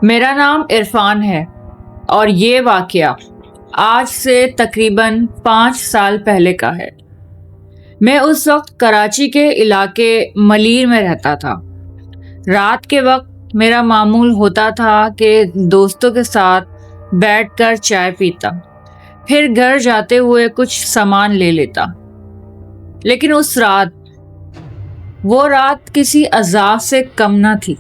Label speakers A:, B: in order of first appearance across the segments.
A: میرا نام عرفان ہے اور یہ واقعہ آج سے تقریباً 5 سال پہلے کا ہے۔ میں اس وقت کراچی کے علاقے ملیر میں رہتا تھا۔ رات کے وقت میرا معمول ہوتا تھا کہ دوستوں کے ساتھ بیٹھ کر چائے پیتا، پھر گھر جاتے ہوئے کچھ سامان لے لیتا۔ لیکن اس رات، وہ رات کسی عذاب سے کم نہ تھی۔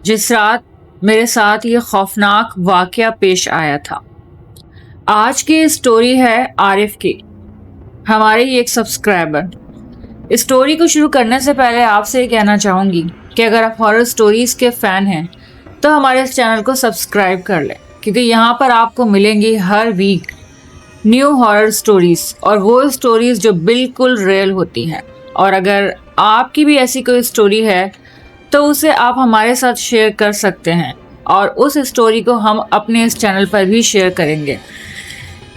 A: جس رات میرے ساتھ یہ خوفناک واقعہ پیش آیا تھا۔ آج کی اسٹوری ہے عارف کی، ہمارے ہی ایک سبسکرائبر۔ اسٹوری کو شروع کرنے سے پہلے آپ سے یہ کہنا چاہوں گی کہ اگر آپ ہارر اسٹوریز کے فین ہیں تو ہمارے اس چینل کو سبسکرائب کر لیں، کیونکہ یہاں پر آپ کو ملیں گی ہر ویک نیو ہارر اسٹوریز، اور وہ اسٹوریز جو بالکل ریئل ہوتی ہیں۔ اور اگر آپ کی بھی ایسی کوئی اسٹوری ہے تو اسے آپ ہمارے ساتھ شیئر کر سکتے ہیں، اور اس اسٹوری کو ہم اپنے اس چینل پر بھی شیئر کریں گے۔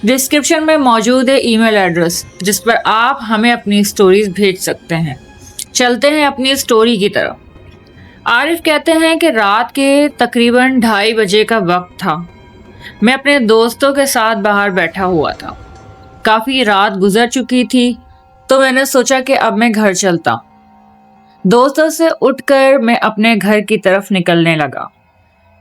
A: ڈسکرپشن میں موجود ہے ای میل ایڈریس جس پر آپ ہمیں اپنی اسٹوریز بھیج سکتے ہیں۔ چلتے ہیں اپنی اسٹوری کی طرف۔ عارف کہتے ہیں کہ رات کے تقریباً 2:30 بجے کا وقت تھا۔ میں اپنے دوستوں کے ساتھ باہر بیٹھا ہوا تھا۔ کافی رات گزر چکی تھی تو میں نے سوچا کہ اب میں گھر چلتا۔ دوستوں سے اٹھ کر میں اپنے گھر کی طرف نکلنے لگا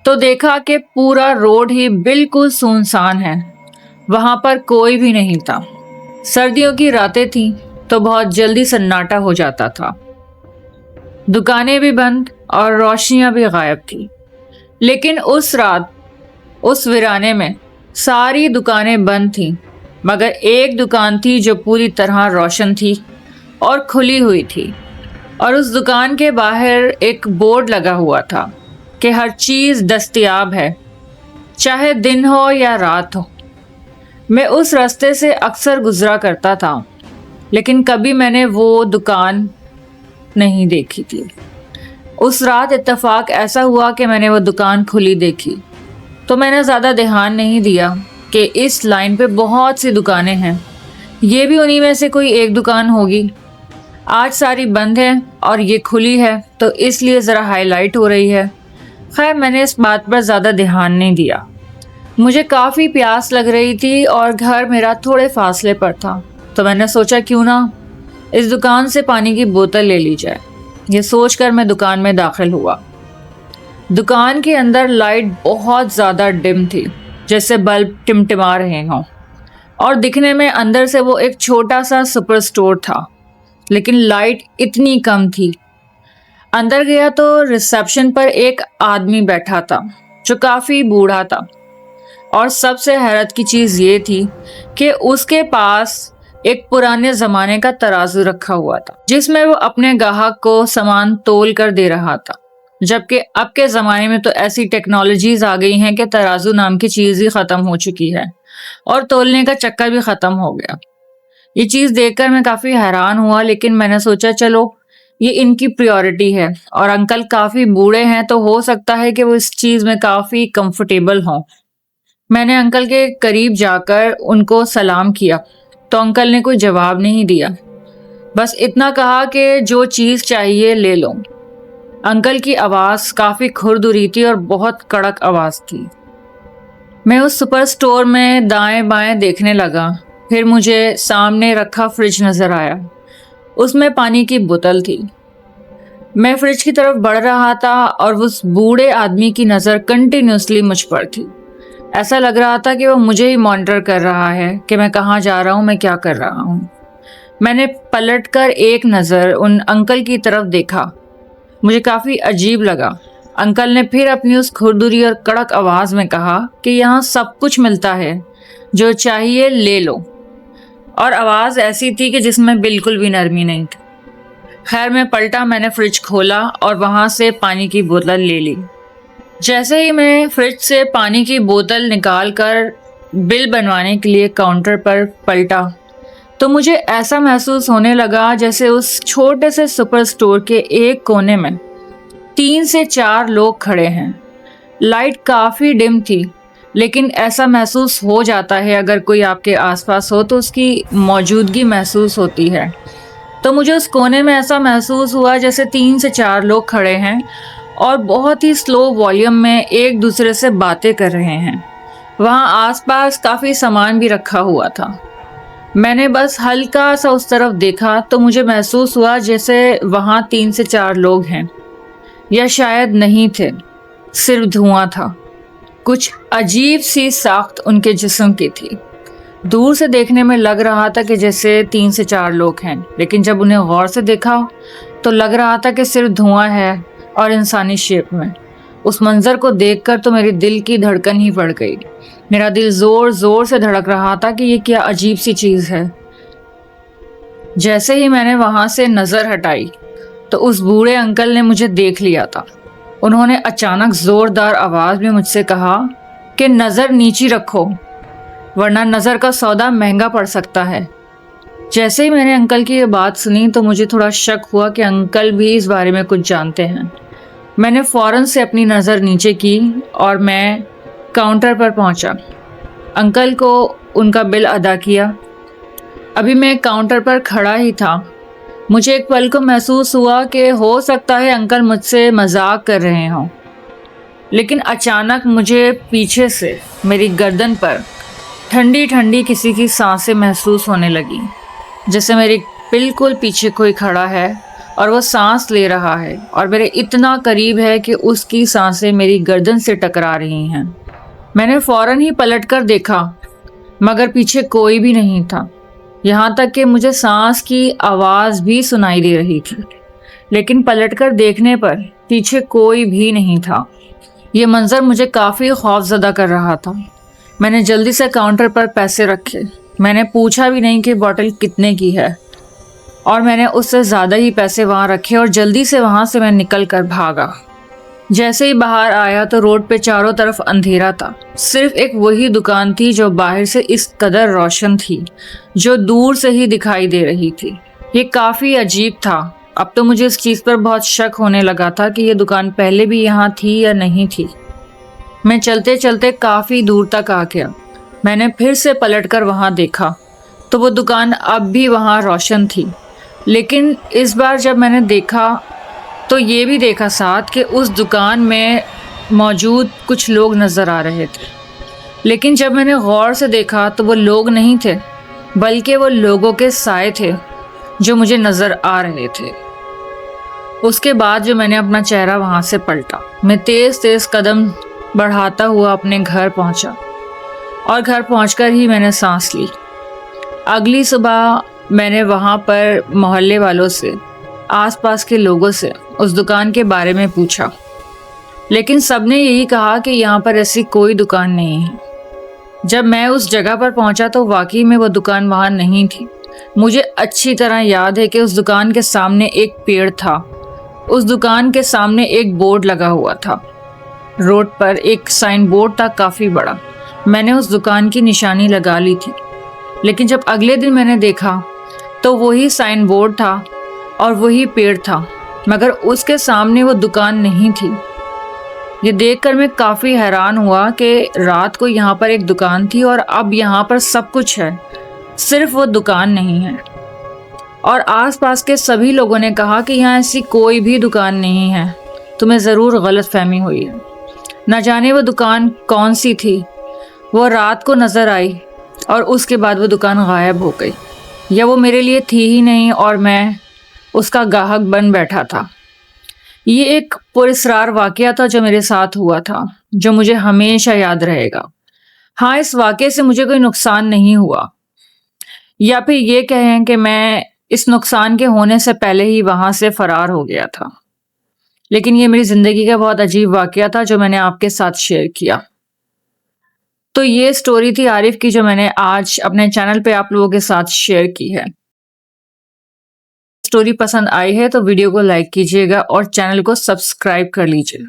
A: تو دیکھا کہ پورا روڈ ہی بالکل سنسان ہے، وہاں پر کوئی بھی نہیں تھا۔ سردیوں کی راتیں تھیں تو بہت جلدی سناٹا ہو جاتا تھا، دکانیں بھی بند اور روشنیاں بھی غائب تھیں۔ لیکن اس رات اس ویرانے میں ساری دکانیں بند تھیں، مگر ایک دکان تھی جو پوری طرح روشن تھی اور کھلی ہوئی تھی، اور اس دکان کے باہر ایک بورڈ لگا ہوا تھا کہ ہر چیز دستیاب ہے، چاہے دن ہو یا رات ہو۔ میں اس راستے سے اکثر گزرا کرتا تھا، لیکن کبھی میں نے وہ دکان نہیں دیکھی تھی۔ اس رات اتفاق ایسا ہوا کہ میں نے وہ دکان کھلی دیکھی، تو میں نے زیادہ دھیان نہیں دیا کہ اس لائن پہ بہت سی دکانیں ہیں، یہ بھی انہی میں سے کوئی ایک دکان ہوگی۔ آج ساری بند ہے اور یہ کھلی ہے تو اس لیے ذرا ہائی لائٹ ہو رہی ہے۔ خیر، میں نے اس بات پر زیادہ دھیان نہیں دیا۔ مجھے کافی پیاس لگ رہی تھی اور گھر میرا تھوڑے فاصلے پر تھا، تو میں نے سوچا کیوں نہ اس دکان سے پانی کی بوتل لے لی جائے۔ یہ سوچ کر میں دکان میں داخل ہوا۔ دکان کے اندر لائٹ بہت زیادہ ڈم تھی، جیسے بلب ٹمٹما رہے ہوں، اور دکھنے میں اندر سے وہ ایک چھوٹا سا سپر سٹور تھا، لیکن لائٹ اتنی کم تھی۔ اندر گیا تو ریسیپشن پر ایک آدمی بیٹھا تھا جو کافی بوڑھا تھا، اور سب سے حیرت کی چیز یہ تھی کہ اس کے پاس ایک پرانے زمانے کا ترازو رکھا ہوا تھا، جس میں وہ اپنے گاہک کو سامان تول کر دے رہا تھا، جبکہ اب کے زمانے میں تو ایسی ٹیکنالوجیز آ گئی ہیں کہ ترازو نام کی چیز ہی ختم ہو چکی ہے، اور تولنے کا چکر بھی ختم ہو گیا۔ یہ چیز دیکھ کر میں کافی حیران ہوا، لیکن میں نے سوچا چلو یہ ان کی پریورٹی ہے، اور انکل کافی بوڑھے ہیں تو ہو سکتا ہے کہ وہ اس چیز میں کافی کمفرٹیبل ہوں۔ میں نے انکل کے قریب جا کر ان کو سلام کیا تو انکل نے کوئی جواب نہیں دیا، بس اتنا کہا کہ جو چیز چاہیے لے لو۔ انکل کی آواز کافی کھردری تھی اور بہت کڑک آواز تھی۔ میں اس سپر سٹور میں دائیں بائیں دیکھنے لگا، پھر مجھے سامنے رکھا فریج نظر آیا، اس میں پانی کی بوتل تھی۔ میں فریج کی طرف بڑھ رہا تھا اور اس بوڑھے آدمی کی نظر کنٹینیوسلی مجھ پر تھی۔ ایسا لگ رہا تھا کہ وہ مجھے ہی مانیٹر کر رہا ہے کہ میں کہاں جا رہا ہوں، میں کیا کر رہا ہوں۔ میں نے پلٹ کر ایک نظر ان انکل کی طرف دیکھا، مجھے کافی عجیب لگا۔ انکل نے پھر اپنی اس کھردری اور کڑک آواز میں کہا کہ یہاں سب کچھ ملتا ہے، جو چاہیے لے لو، اور آواز ایسی تھی کہ جس میں بالکل بھی نرمی نہیں تھی۔ خیر، میں پلٹا، میں نے فریج کھولا اور وہاں سے پانی کی بوتل لے لی۔ جیسے ہی میں فریج سے پانی کی بوتل نکال کر بل بنوانے کے لیے کاؤنٹر پر پلٹا تو مجھے ایسا محسوس ہونے لگا جیسے اس چھوٹے سے سپر سٹور کے ایک کونے میں 3 سے 4 لوگ کھڑے ہیں۔ لائٹ کافی ڈم تھی، لیکن ایسا محسوس ہو جاتا ہے اگر کوئی آپ کے آس پاس ہو تو اس کی موجودگی محسوس ہوتی ہے۔ تو مجھے اس کونے میں ایسا محسوس ہوا جیسے 3 سے 4 لوگ کھڑے ہیں اور بہت ہی سلو والیوم میں ایک دوسرے سے باتیں کر رہے ہیں۔ وہاں آس پاس کافی سامان بھی رکھا ہوا تھا۔ میں نے بس ہلکا سا اس طرف دیکھا تو مجھے محسوس ہوا جیسے وہاں 3 سے 4 لوگ ہیں، یا شاید نہیں تھے، صرف دھواں تھا۔ کچھ عجیب سی ساخت ان کے جسم کی تھی۔ دور سے دیکھنے میں لگ رہا تھا کہ جیسے 3 سے 4 لوگ ہیں، لیکن جب انہیں غور سے دیکھا تو لگ رہا تھا کہ صرف دھواں ہے اور انسانی شیپ میں۔ اس منظر کو دیکھ کر تو میری دل کی دھڑکن ہی بڑھ گئی۔ میرا دل زور زور سے دھڑک رہا تھا کہ یہ کیا عجیب سی چیز ہے۔ جیسے ہی میں نے وہاں سے نظر ہٹائی تو اس بوڑھے انکل نے مجھے دیکھ لیا تھا۔ انہوں نے اچانک زوردار آواز میں مجھ سے کہا کہ نظر نیچی رکھو، ورنہ نظر کا سودا مہنگا پڑ سکتا ہے۔ جیسے ہی میں نے انکل کی یہ بات سنی تو مجھے تھوڑا شک ہوا کہ انکل بھی اس بارے میں کچھ جانتے ہیں۔ میں نے فوراً سے اپنی نظر نیچے کی اور میں کاؤنٹر پر پہنچا۔ انکل کو ان کا بل ادا کیا۔ ابھی میں کاؤنٹر پر کھڑا ہی تھا، مجھے ایک پل کو محسوس ہوا کہ ہو سکتا ہے انکل مجھ سے مذاق کر رہے ہوں، لیکن اچانک مجھے پیچھے سے میری گردن پر ٹھنڈی ٹھنڈی کسی کی سانسیں محسوس ہونے لگی، جیسے میرے بالکل پیچھے کوئی کھڑا ہے اور وہ سانس لے رہا ہے اور میرے اتنا قریب ہے کہ اس کی سانسیں میری گردن سے ٹکرا رہی ہیں۔ میں نے فوراً ہی پلٹ کر دیکھا مگر پیچھے کوئی بھی نہیں تھا، یہاں تک کہ مجھے سانس کی آواز بھی سنائی دے رہی تھی، لیکن پلٹ کر دیکھنے پر پیچھے کوئی بھی نہیں تھا۔ یہ منظر مجھے کافی خوفزدہ کر رہا تھا۔ میں نے جلدی سے کاؤنٹر پر پیسے رکھے۔ میں نے پوچھا بھی نہیں کہ بوتل کتنے کی ہے، اور میں نے اس سے زیادہ ہی پیسے وہاں رکھے اور جلدی سے وہاں سے میں نکل کر بھاگا۔ جیسے ہی باہر آیا تو روڈ پہ چاروں طرف اندھیرا تھا، صرف ایک وہی دکان تھی جو باہر سے اس قدر روشن تھی، جو دور سے ہی دکھائی دے رہی تھی۔ یہ کافی عجیب تھا۔ اب تو مجھے اس چیز پر بہت شک ہونے لگا تھا کہ یہ دکان پہلے بھی یہاں تھی یا نہیں تھی۔ میں چلتے چلتے کافی دور تک آ گیا۔ میں نے پھر سے پلٹ کر وہاں دیکھا تو وہ دکان اب بھی وہاں روشن تھی، لیکن اس بار جب میں نے دیکھا تو یہ بھی دیکھا ساتھ کہ اس دکان میں موجود کچھ لوگ نظر آ رہے تھے، لیکن جب میں نے غور سے دیکھا تو وہ لوگ نہیں تھے، بلکہ وہ لوگوں کے سائے تھے جو مجھے نظر آ رہے تھے۔ اس کے بعد جو میں نے اپنا چہرہ وہاں سے پلٹا، میں تیز تیز قدم بڑھاتا ہوا اپنے گھر پہنچا، اور گھر پہنچ کر ہی میں نے سانس لی۔ اگلی صبح میں نے وہاں پر محلے والوں سے، آس پاس کے لوگوں سے اس دکان کے بارے میں پوچھا، لیکن سب نے یہی کہا کہ یہاں پر ایسی کوئی دکان نہیں ہے۔ جب میں اس جگہ پر پہنچا تو واقعی میں وہ دکان وہاں نہیں تھی۔ مجھے اچھی طرح یاد ہے کہ اس دکان کے سامنے ایک پیڑ تھا۔ اس دکان کے سامنے ایک بورڈ لگا ہوا تھا۔ روڈ پر ایک سائن بورڈ تھا کافی بڑا۔ میں نے اس دکان کی نشانی لگا لی تھی، لیکن جب اگلے دن میں نے دیکھا تو وہی سائن بورڈ تھا اور وہی پیڑ تھا، مگر اس کے سامنے وہ دکان نہیں تھی۔ یہ دیکھ کر میں کافی حیران ہوا کہ رات کو یہاں پر ایک دکان تھی اور اب یہاں پر سب کچھ ہے، صرف وہ دکان نہیں ہے۔ اور آس پاس کے سبھی لوگوں نے کہا کہ یہاں ایسی کوئی بھی دکان نہیں ہے، تمہیں ضرور غلط فہمی ہوئی ہے۔ نہ جانے وہ دکان کون سی تھی، وہ رات کو نظر آئی اور اس کے بعد وہ دکان غائب ہو گئی، یا وہ میرے لیے تھی ہی نہیں اور میں اس کا گاہک بن بیٹھا تھا۔ یہ ایک پراسرار واقعہ تھا جو میرے ساتھ ہوا تھا، جو مجھے ہمیشہ یاد رہے گا۔ ہاں، اس واقعے سے مجھے کوئی نقصان نہیں ہوا، یا پھر یہ کہیں کہ میں اس نقصان کے ہونے سے پہلے ہی وہاں سے فرار ہو گیا تھا، لیکن یہ میری زندگی کا بہت عجیب واقعہ تھا جو میں نے آپ کے ساتھ شیئر کیا۔ تو یہ سٹوری تھی عارف کی جو میں نے آج اپنے چینل پہ آپ لوگوں کے ساتھ شیئر کی ہے۔ سٹوری پسند آئی ہے تو ویڈیو کو لائک کیجیے گا اور چینل کو سبسکرائب کر لیجیے گا،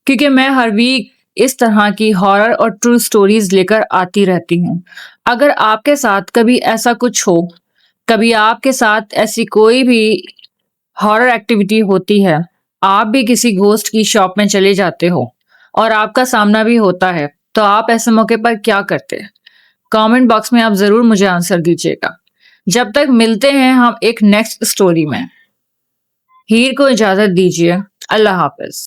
A: کیونکہ میں ہر ویک اس طرح کی ہارر اور ٹرو سٹوریز لے کر آتی رہتی ہوں۔ اگر آپ کے ساتھ کبھی ایسا کچھ ہو، کبھی آپ کے ساتھ ایسی کوئی بھی ہارر ایکٹیویٹی ہوتی ہے، آپ بھی کسی گھوسٹ کی شاپ میں چلے جاتے ہو اور آپ کا سامنا بھی ہوتا ہے، تو آپ ایسے موقع پر کیا کرتے ہیں؟ کامنٹ باکس میں آپ ضرور مجھے آنسر دیجیے گا۔ جب تک ملتے ہیں ہم ایک نیکسٹ اسٹوری میں. ہیر کو اجازت دیجیے. اللہ حافظ.